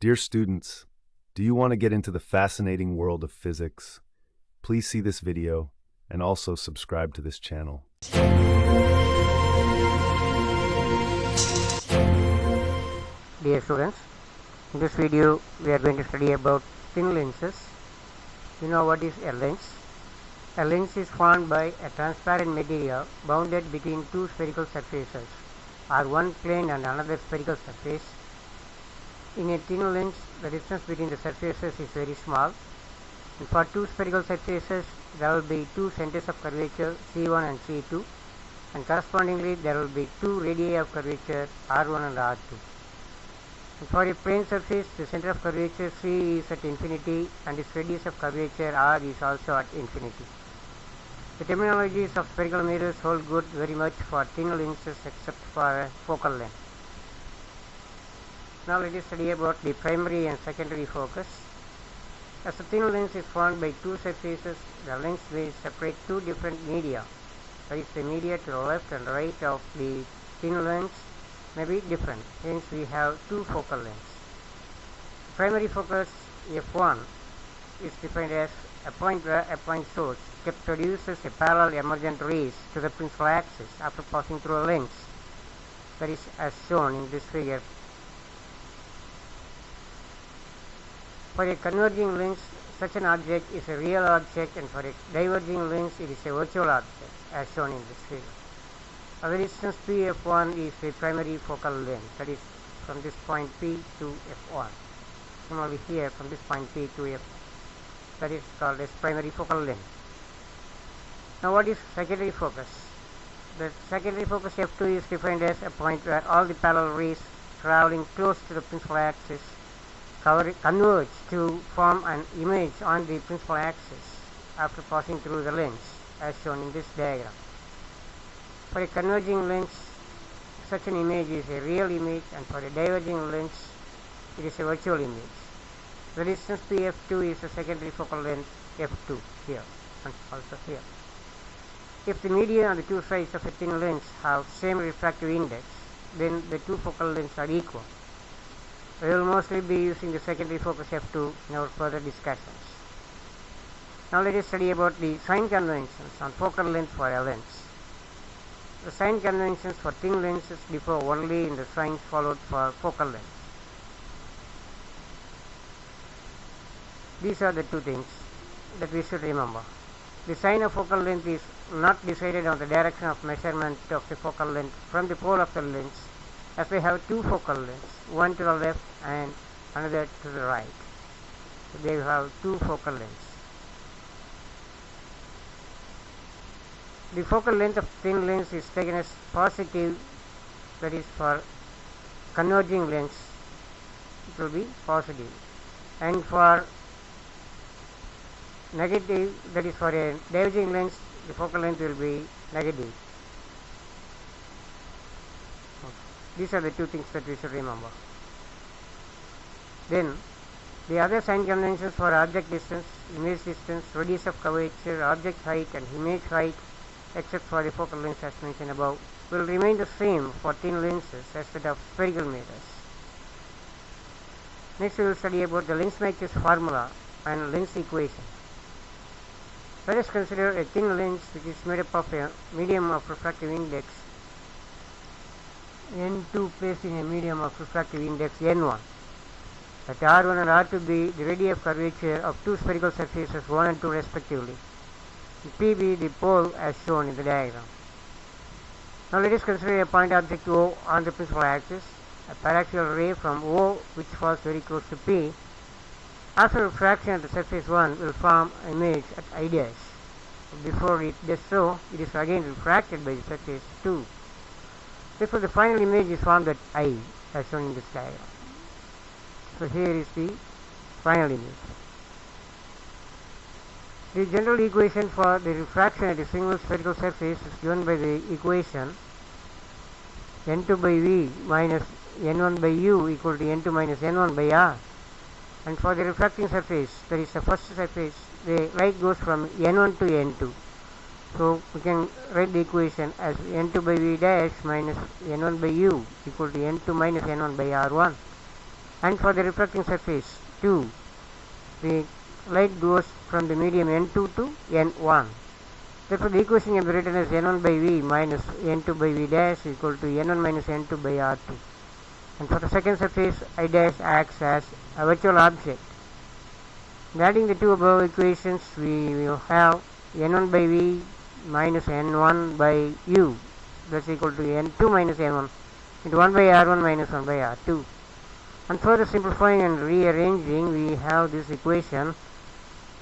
Dear students, do you want to get into the fascinating world of physics? Please see this video and also subscribe to this channel. Dear students, in this video we are going to study about thin lenses. You know what is a lens? A lens is formed by a transparent material bounded between two spherical surfaces, or one plane and another spherical surface. In a thin lens, the distance between the surfaces is very small, and for two spherical surfaces there will be two centers of curvature C1 and C2, and correspondingly there will be two radii of curvature R1 and R2. And for a plane surface, the center of curvature C is at infinity and its radius of curvature R is also at infinity. The terminologies of spherical mirrors hold good very much for thin lenses except for a focal length. Now let us study about the primary and secondary focus. As a thin lens is formed by two surfaces, the lens will separate two different media. That is, the media to the left and right of the thin lens may be different. Hence we have two focal lengths. Primary focus f1 is defined as a point where a point source produces a parallel emergent rays to the principal axis after passing through a lens. That is as shown in this figure. For a converging lens, such an object is a real object, and for a diverging lens, it is a virtual object, as shown in this figure. The distance Pf1 is a primary focal length, that is from this point P to f1. Similarly here, from this point P to f, that is called as primary focal length. Now what is secondary focus? The secondary focus f2 is defined as a point where all the parallel rays traveling close to the principal axis converge to form an image on the principal axis after passing through the lens, as shown in this diagram. For a converging lens, such an image is a real image, and for a diverging lens, it is a virtual image. The distance Pf2 is the secondary focal length f2 here and also here. If the media on the two sides of a thin lens have same refractive index, then the two focal lengths are equal. We will mostly be using the secondary focus f2 in our further discussions. Now let us study about the sign conventions on focal length for a lens. The sign conventions for thin lenses differ only in the signs followed for focal length. These are the two things that we should remember. The sign of focal length is not decided on the direction of measurement of the focal length from the pole of the lens, as we have two focal lengths, one to the left and another to the right. So they have two focal lengths. The focal length of thin lens is taken as positive, that is for converging lens it will be positive, and for negative, that is for a diverging lens, the focal length will be negative. These are the two things that we should remember. Then the other sign conventions for object distance, image distance, radius of curvature, object height and image height, except for the focal length as mentioned above, will remain the same for thin lenses as that of spherical mirrors. Next we will study about the lens maker's formula and lens equation. Let us consider a thin lens which is made up of a medium of refractive index N2 placed in a medium of refractive index N1. Let R1 and R2 be the radii of curvature of two spherical surfaces 1 and 2 respectively. P be the pole as shown in the diagram. Now let us consider a point object O on the principal axis. A paraxial ray from O which falls very close to P, after refraction at the surface 1 will form an image at I dash. Before it does so, it is again refracted by the surface 2. Therefore the final image is formed at I, as shown in this diagram. So here is the final image. The general equation for the refraction at a single spherical surface is given by the equation N2 by V minus N1 by U equal to N2 minus N1 by R. And for the refracting surface, that is the first surface, the light goes from N1 to N2. So we can write the equation as N2 by V dash minus N1 by U equal to N2 minus N1 by R1. And for the refracting surface 2, the light goes from the medium N2 to N1. Therefore, the equation can be written as N1 by V minus N2 by V dash equal to N1 minus N2 by R2. And for the second surface, I dash acts as a virtual object. And adding the two above equations, we will have N1 by V minus N1 by U, that's equal to N2 minus N1 into 1 by R1 minus 1 by R2. And further simplifying and rearranging, we have this equation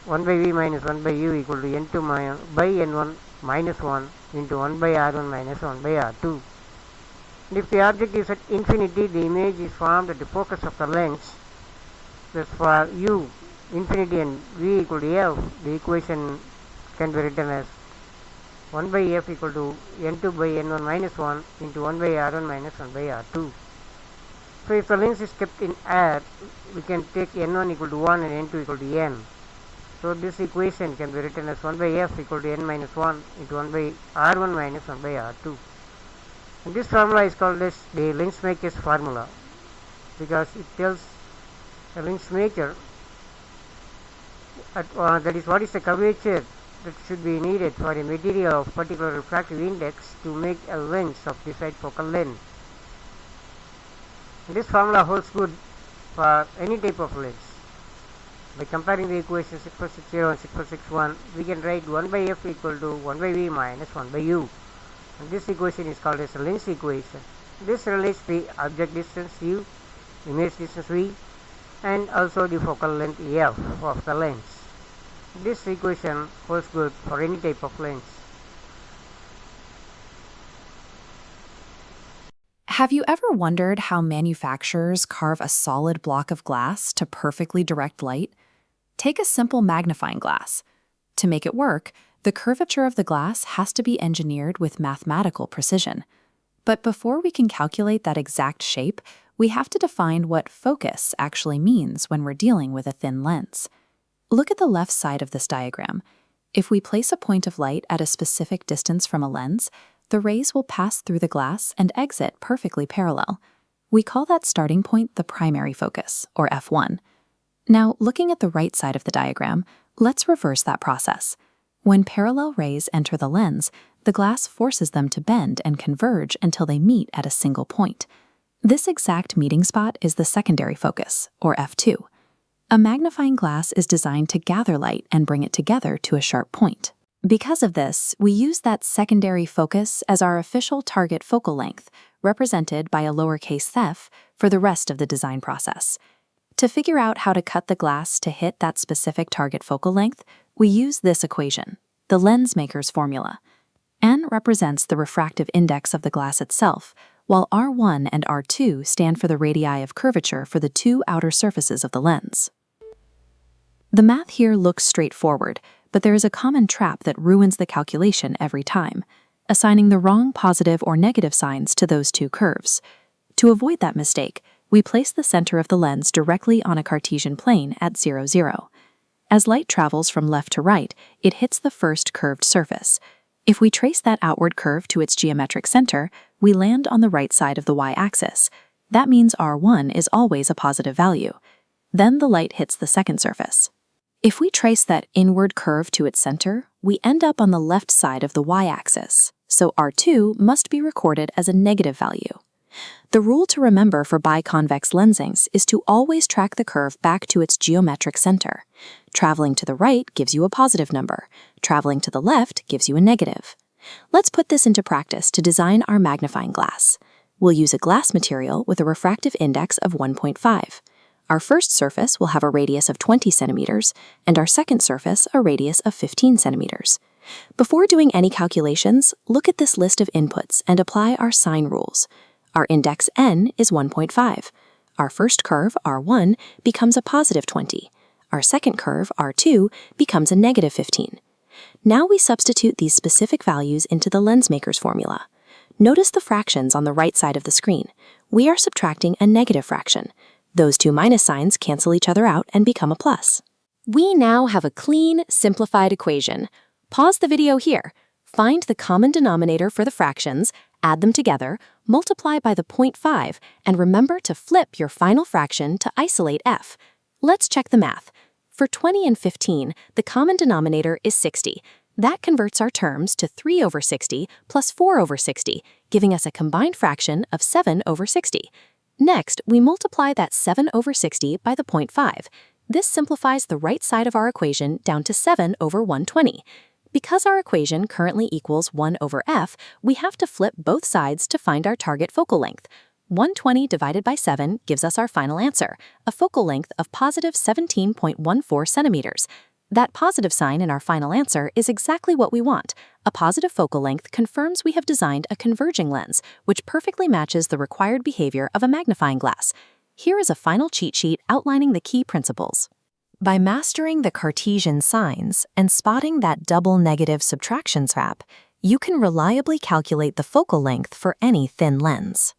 1 by V minus 1 by U equal to N2 by N1 minus 1 into 1 by R1 minus 1 by R2. And if the object is at infinity, the image is formed at the focus of the lens. Thus for U infinity and V equal to F, the equation can be written as 1 by F equal to N2 by N1 minus 1 into 1 by R1 minus 1 by R2. So if the lens is kept in air, we can take N1 equal to 1 and N2 equal to N. So this equation can be written as 1 by F equal to N minus 1 into 1 by R1 minus 1 by R2. And this formula is called as the lensmaker's formula, because it tells the lensmaker that is what is the curvature that should be needed for a material of particular refractive index to make a lens of desired focal length. And this formula holds good for any type of lens. By comparing the equations 6460 and 6461, we can write 1 by F equal to 1 by V minus 1 by U. And this equation is called as a lens equation. This relates the object distance U, image distance V, and also the focal length F of the lens. This equation holds good for any type of lens. Have you ever wondered how manufacturers carve a solid block of glass to perfectly direct light? Take a simple magnifying glass. To make it work, the curvature of the glass has to be engineered with mathematical precision. But before we can calculate that exact shape, we have to define what focus actually means when we're dealing with a thin lens. Look at the left side of this diagram. If we place a point of light at a specific distance from a lens, the rays will pass through the glass and exit perfectly parallel. We call that starting point the primary focus, or f1. Now, looking at the right side of the diagram, let's reverse that process. When parallel rays enter the lens, the glass forces them to bend and converge until they meet at a single point. This exact meeting spot is the secondary focus, or f2. A magnifying glass is designed to gather light and bring it together to a sharp point. Because of this, we use that secondary focus as our official target focal length, represented by a lowercase f, for the rest of the design process. To figure out how to cut the glass to hit that specific target focal length, we use this equation, the lensmaker's formula. N represents the refractive index of the glass itself, while R1 and R2 stand for the radii of curvature for the two outer surfaces of the lens. The math here looks straightforward, but there is a common trap that ruins the calculation every time, assigning the wrong positive or negative signs to those two curves. To avoid that mistake, we place the center of the lens directly on a Cartesian plane at 0, 0. As light travels from left to right, it hits the first curved surface. If we trace that outward curve to its geometric center, we land on the right side of the y-axis. That means R1 is always a positive value. Then the light hits the second surface. If we trace that inward curve to its center, we end up on the left side of the y-axis, so R2 must be recorded as a negative value. The rule to remember for biconvex lensings is to always track the curve back to its geometric center. Traveling to the right gives you a positive number. Traveling to the left gives you a negative. Let's put this into practice to design our magnifying glass. We'll use a glass material with a refractive index of 1.5. Our first surface will have a radius of 20 centimeters, and our second surface a radius of 15 centimeters. Before doing any calculations, look at this list of inputs and apply our sign rules. Our index n is 1.5. Our first curve, R1, becomes a positive 20. Our second curve, R2, becomes a negative 15. Now we substitute these specific values into the lensmaker's formula. Notice the fractions on the right side of the screen. We are subtracting a negative fraction. Those two minus signs cancel each other out and become a plus. We now have a clean, simplified equation. Pause the video here. Find the common denominator for the fractions, Add them together, multiply by the 0.5, and remember to flip your final fraction to isolate f. Let's check the math. For 20 and 15, the common denominator is 60. That converts our terms to 3 over 60 plus 4 over 60, giving us a combined fraction of 7 over 60. Next, we multiply that 7 over 60 by the 0.5. This simplifies the right side of our equation down to 7 over 120. Because our equation currently equals 1 over f, we have to flip both sides to find our target focal length. 120 divided by 7 gives us our final answer, a focal length of positive 17.14 centimeters. That positive sign in our final answer is exactly what we want. A positive focal length confirms we have designed a converging lens, which perfectly matches the required behavior of a magnifying glass. Here is a final cheat sheet outlining the key principles. By mastering the Cartesian signs and spotting that double negative subtraction trap, you can reliably calculate the focal length for any thin lens.